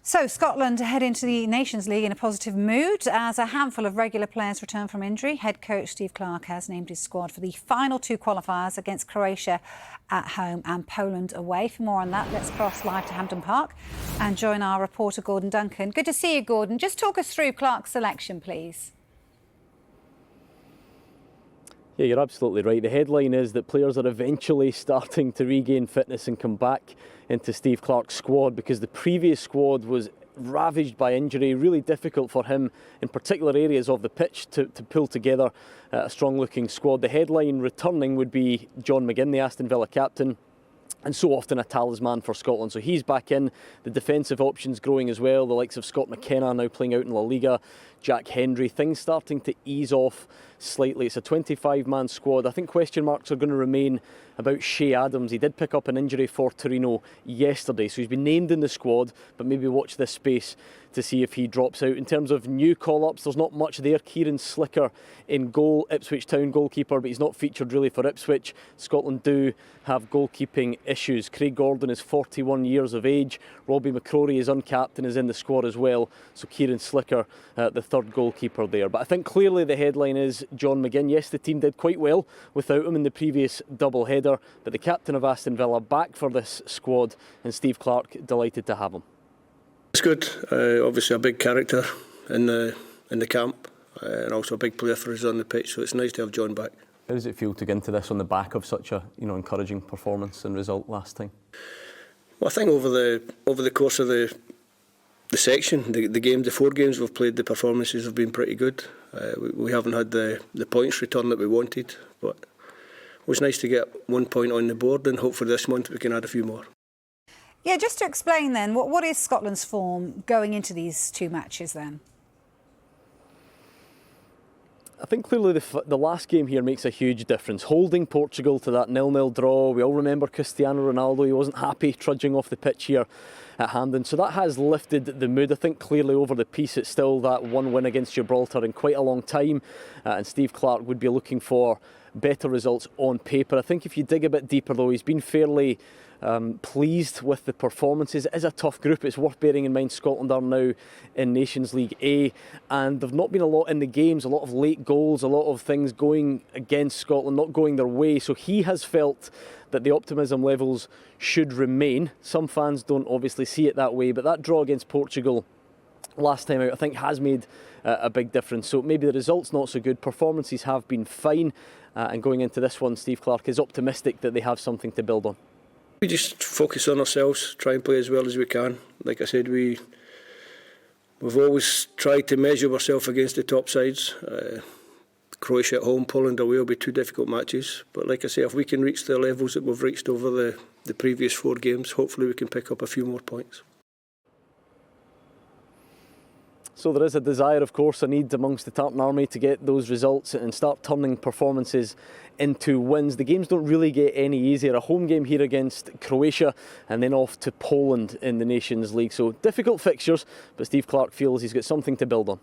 So Scotland head into the Nations League in a positive mood as a handful of regular players return from injury. Head coach Steve Clarke has named his squad for the final two qualifiers against Croatia at home and Poland away. For more on that, let's cross live to Hampden Park and join our reporter Gordon Duncan. Good to see you, Gordon. Just talk us through Clarke's selection, please. Yeah, you're absolutely right. The headline is that players are eventually starting to regain fitness and come back into Steve Clarke's squad, because the previous squad was ravaged by injury. Really difficult for him in particular areas of the pitch to pull together a strong looking squad. The headline returning would be John McGinn, the Aston Villa captain, and so often a talisman for Scotland. So he's back in. The defensive options growing as well. The likes of Scott McKenna now playing out in La Liga, Jack Hendry, things starting to ease off slightly. It's a 25-man squad. I think question marks are going to remain about Shea Adams. He did pick up an injury for Torino yesterday, so he's been named in the squad, but maybe watch this space to see if he drops out. In terms of new call-ups, there's not much there. Kieran Slicker in goal, Ipswich Town goalkeeper, but he's not featured really for Ipswich. Scotland do have goalkeeping issues. Craig Gordon is 41 years of age. Robbie McCrory is uncapped and is in the squad as well. So Kieran Slicker, the third goalkeeper there. But I think clearly the headline is John McGinn. Yes, the team did quite well without him in the previous double-header, but the captain of Aston Villa back for this squad, and Steve Clarke delighted to have him. It's good. Obviously a big character in the camp, and also a big player for us on the pitch. So it's nice to have John back. How does it feel to get into this on the back of such a encouraging performance and result last time? Well, I think over the course of the section, the 4 games we've played, the performances have been pretty good. We haven't had the points return that we wanted, but it was nice to get 1 point on the board, and hopefully this month we can add a few more. Yeah, just to explain then, what is Scotland's form going into these two matches then? I think clearly the last game here makes a huge difference. Holding Portugal to that 0-0 draw. We all remember Cristiano Ronaldo. He wasn't happy trudging off the pitch here at Hampden. So that has lifted the mood. I think clearly over the piece it's still that one win against Gibraltar in quite a long time. And Steve Clarke would be looking for better results on paper. I think if you dig a bit deeper though, he's been fairly pleased with the performances. It is a tough group. It's worth bearing in mind Scotland are now in Nations League A, and there've not been a lot in the games, a lot of late goals, a lot of things going against Scotland, not going their way. So he has felt that the optimism levels should remain. Some fans don't obviously see it that way, but that draw against Portugal last time out I think has made a big difference. So maybe the results not so good, performances have been fine, and going into this one Steve Clarke is optimistic that they have something to build on. We just focus on ourselves, try and play as well as we can. Like I said, we've always tried to measure ourselves against the top sides. Croatia at home, Poland away will be 2 difficult matches. But like I say, if we can reach the levels that we've reached over the previous 4 games, hopefully we can pick up a few more points. So there is a desire, of course, a need amongst the Tartan Army to get those results and start turning performances into wins. The games don't really get any easier. A home game here against Croatia and then off to Poland in the Nations League. So difficult fixtures, but Steve Clarke feels he's got something to build on.